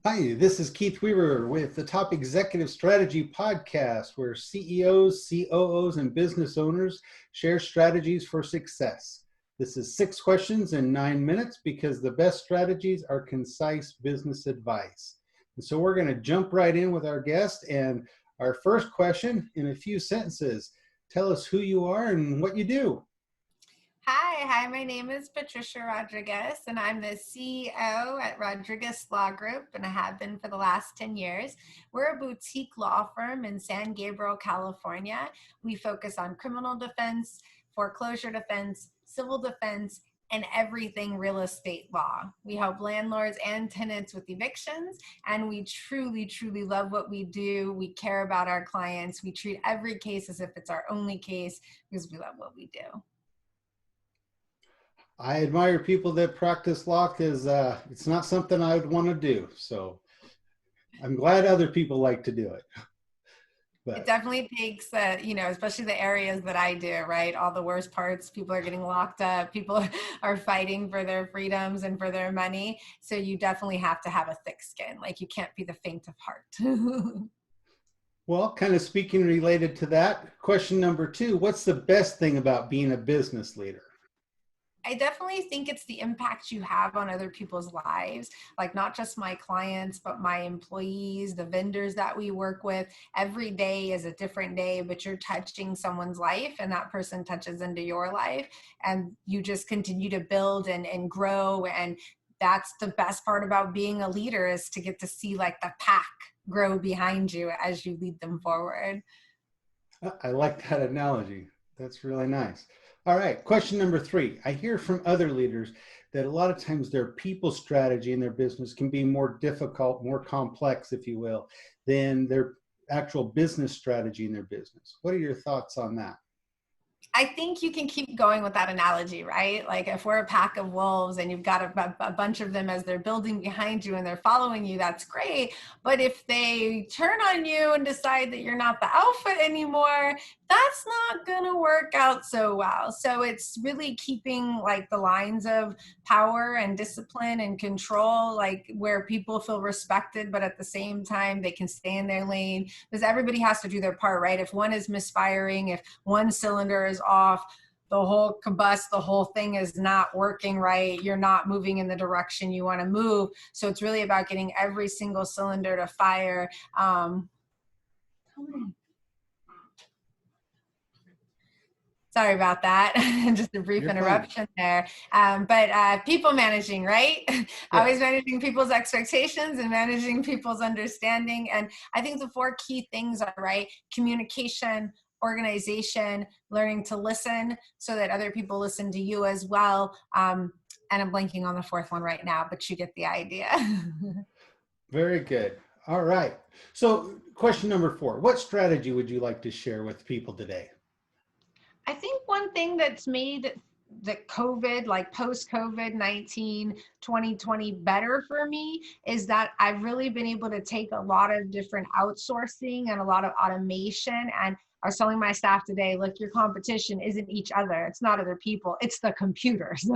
Hi, this is Keith Weaver with the Top Executive Strategy Podcast, where CEOs, COOs, and business owners share strategies for success. This is 6 questions in 9 minutes because the best strategies are concise business advice. And so we're going to jump right in with our guest. And our first question, in a few sentences, tell us who you are and what you do. Hi, my name is Patricia Rodriguez, and I'm the CEO at Rodriguez Law Group, and I have been for the last 10 years. We're a boutique law firm in San Gabriel, California. We focus on criminal defense, foreclosure defense, civil defense, and everything real estate law. We help landlords and tenants with evictions, and we truly, truly love what we do. We care about our clients. We treat every case as if it's our only case because we love what we do. I admire people that practice law because it's not something I would want to do. So I'm glad other people like to do it. It But definitely takes, especially the areas that I do, right? All the worst parts, people are getting locked up, people are fighting for their freedoms and for their money. So you definitely have to have a thick skin. Like you can't be the faint of heart. well, kind of speaking related to that, question number 2, what's the best thing about being a business leader? I definitely think it's the impact you have on other people's lives, like not just my clients, but my employees, the vendors that we work with. Every day is a different day, but you're touching someone's life and that person touches into your life and you just continue to build and grow. And that's the best part about being a leader is to get to see like the pack grow behind you as you lead them forward. I like that analogy. That's really nice. All right, question number 3. I hear from other leaders that a lot of times their people strategy in their business can be more difficult, more complex, if you will, than their actual business strategy in their business. What are your thoughts on that? I think you can keep going with that analogy, right? Like if we're a pack of wolves and you've got a bunch of them as they're building behind you and they're following you, that's great. But if they turn on you and decide that you're not the alpha anymore, that's not going to work out so well. So it's really keeping like the lines of power and discipline and control, like where people feel respected, but at the same time, they can stay in their lane because everybody has to do their part, right? If one is misfiring, if one cylinder is off, the whole combust, the whole thing is not working right. You're not moving in the direction you want to move. So it's really about getting every single cylinder to fire. Sorry about that. Just a brief You're fine. interruption there. But people managing, right? Always Yes. managing people's expectations and managing people's understanding. And I think the 4 key things are, right? Communication, organization, learning to listen so that other people listen to you as well. And I'm blanking on the 4th one right now, but you get the idea. Very good. All right. So, question number 4, what strategy would you like to share with people today? I think one thing that's made the COVID, like post COVID 19, 2020 better for me is that I've really been able to take a lot of different outsourcing and a lot of automation. And I was telling my staff today, look, your competition isn't each other. It's not other people. It's the computers.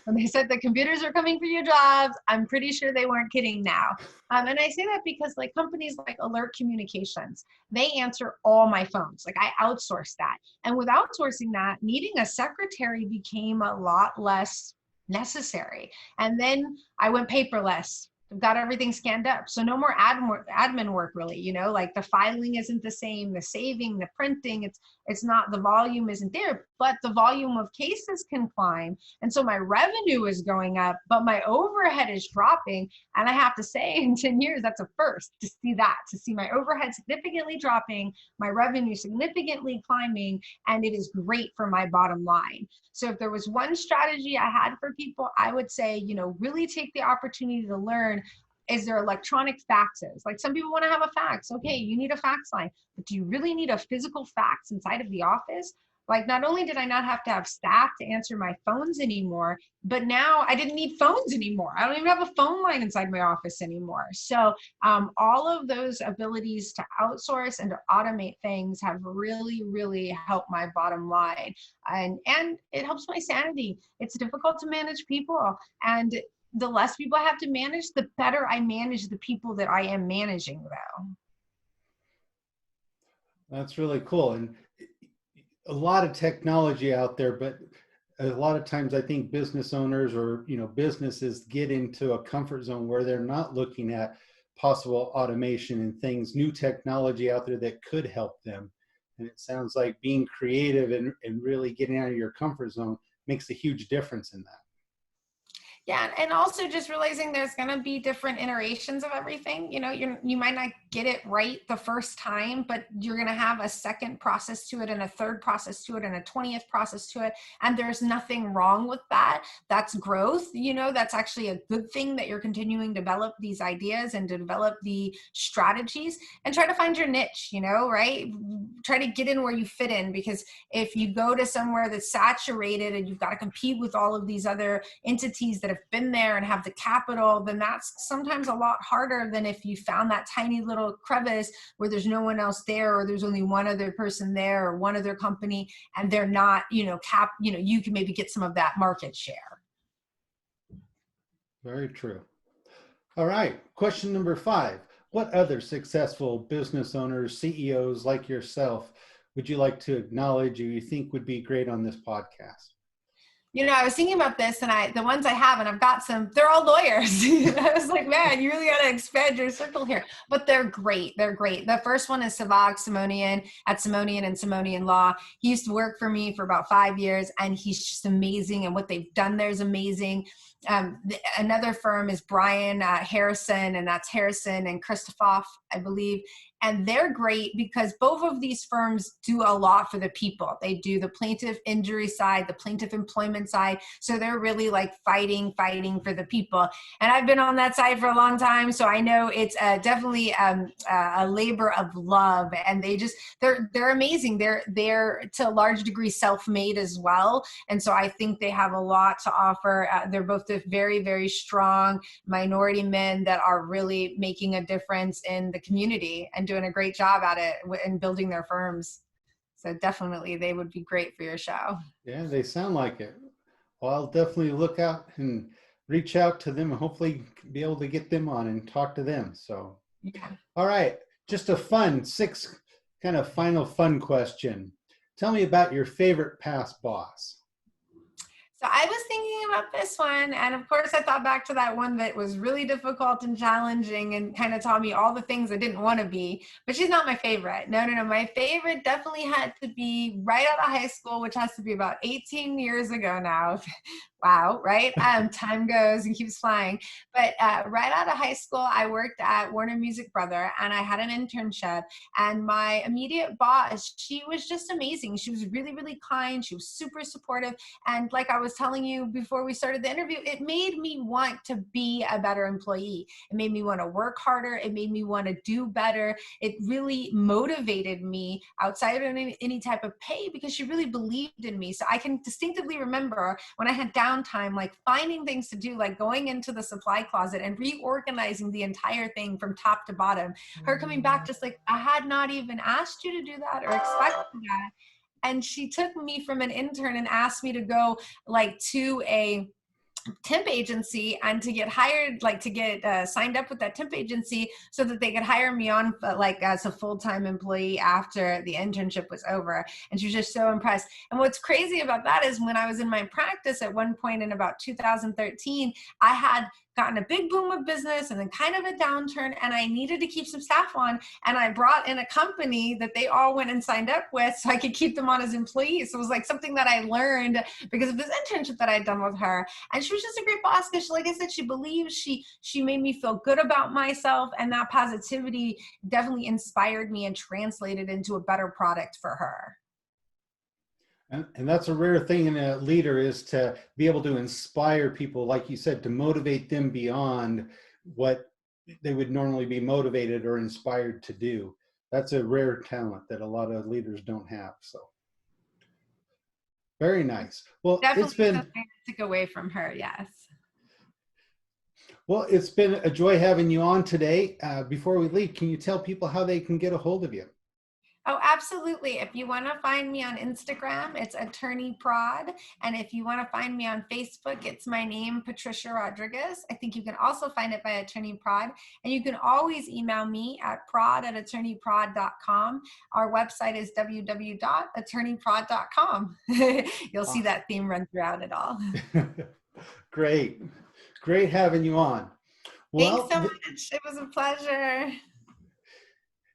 When they said the computers are coming for your jobs, I'm pretty sure they weren't kidding now. And I say that because like companies like Alert Communications, they answer all my phones. Like I outsource that. And with outsourcing that, needing a secretary became a lot less necessary. And then I went paperless. I've got everything scanned up. So no more admin work really, like the filing isn't the same, the saving, the printing, it's not, the volume isn't there, but the volume of cases can climb. And so my revenue is going up, but my overhead is dropping. And I have to say in 10 years, that's a first to see that, to see my overhead significantly dropping, my revenue significantly climbing, and it is great for my bottom line. So if there was one strategy I had for people, I would say, really take the opportunity to learn, is there electronic faxes? Like some people want to have a fax. Okay, you need a fax line, but do you really need a physical fax inside of the office? Like, not only did I not have to have staff to answer my phones anymore, but now I didn't need phones anymore. I don't even have a phone line inside my office anymore. So all of those abilities to outsource and to automate things have really, really helped my bottom line. And it helps my sanity. It's difficult to manage people. And the less people I have to manage, the better I manage the people that I am managing, though. That's really cool. And a lot of technology out there, but a lot of times I think business owners or businesses get into a comfort zone where they're not looking at possible automation and things, new technology out there that could help them. And it sounds like being creative and really getting out of your comfort zone makes a huge difference in that. Yeah, and also just realizing there's going to be different iterations of everything. You might not get it right the first time, but you're going to have a second process to it and a third process to it and a 20th process to it. And there's nothing wrong with that. That's growth. That's actually a good thing that you're continuing to develop these ideas and to develop the strategies and try to find your niche, right? Try to get in where you fit in, because if you go to somewhere that's saturated and you've got to compete with all of these other entities that have been there and have the capital, then that's sometimes a lot harder than if you found that tiny little crevice where there's no one else there, or there's only one other person there or one other company, and they're not, you can maybe get some of that market share. Very true. All right. Question number 5. What other successful business owners, CEOs like yourself, would you like to acknowledge or you think would be great on this podcast? I was thinking about this, and the ones I have, and I've got some, they're all lawyers. I was like, man, you really got to expand your circle here. But they're great. They're great. The first one is Savag Simonian at Simonian and Simonian Law. He used to work for me for about 5 years, and he's just amazing. And what they've done there is amazing. Another firm is Brian Harrison, and that's Harrison and Christophoff, I believe. And they're great because both of these firms do a lot for the people. They do the plaintiff injury side, the plaintiff employment side. So they're really like fighting for the people. And I've been on that side for a long time. So I know it's definitely a labor of love. And they're amazing. They're to a large degree self-made as well. And so I think they have a lot to offer. They're both very, very strong minority men that are really making a difference in the community and doing a great job at it and building their firms. So definitely they would be great for your show. Yeah, they sound like it. Well, I'll definitely look out and reach out to them and hopefully be able to get them on and talk to them. So, yeah. All right, just a fun 6 kind of final fun question. Tell me about your favorite past boss. So I was thinking about this one, and of course I thought back to that one that was really difficult and challenging and kind of taught me all the things I didn't want to be, but she's not my favorite. No. My favorite definitely had to be right out of high school, which has to be about 18 years ago now. Wow, right? Time goes and keeps flying. But right out of high school, I worked at Warner Music Brother, and I had an internship. And my immediate boss, she was just amazing. She was really, really kind. She was super supportive. And like I was telling you before we started the interview, it made me want to be a better employee. It made me want to work harder. It made me want to do better. It really motivated me outside of any type of pay because she really believed in me. So I can distinctively remember when I had downtime, like finding things to do, like going into the supply closet and reorganizing the entire thing from top to bottom. Her coming back just like, I had not even asked you to do that or expected that. And she took me from an intern and asked me to go like to a temp agency and to get hired, like to get signed up with that temp agency so that they could hire me on like as a full-time employee after the internship was over. And she was just so impressed. And what's crazy about that is when I was in my practice at one point in about 2013, I had gotten a big boom of business and then kind of a downturn, and I needed to keep some staff on, and I brought in a company that they all went and signed up with so I could keep them on as employees. So it was like something that I learned because of this internship that I had done with her. And she was just a great boss because, like I said, she believes, she made me feel good about myself, and that positivity definitely inspired me and translated into a better product for her. And that's a rare thing in a leader, is to be able to inspire people, like you said, to motivate them beyond what they would normally be motivated or inspired to do. That's a rare talent that a lot of leaders don't have. So, Very nice. Well, Definitely something I took away from her. Yes. it's been a joy having you on today. Before we leave, can you tell people how they can get a hold of you? Oh, absolutely. If you want to find me on Instagram, it's Attorney Prod. And if you want to find me on Facebook, it's my name, Patricia Rodriguez. I think you can also find it by Attorney Prod. And you can always email me at prod@attorneyprod.com. Our website is www.attorneyprod.com. You'll see that theme run throughout it all. Great. Great having you on. Well, thanks so much. It was a pleasure.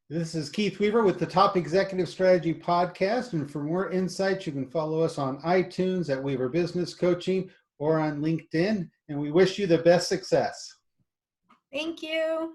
This is Keith Weaver with the Top Executive Strategy Podcast. And for more insights, you can follow us on iTunes at Weaver Business Coaching or on LinkedIn. And we wish you the best success. Thank you.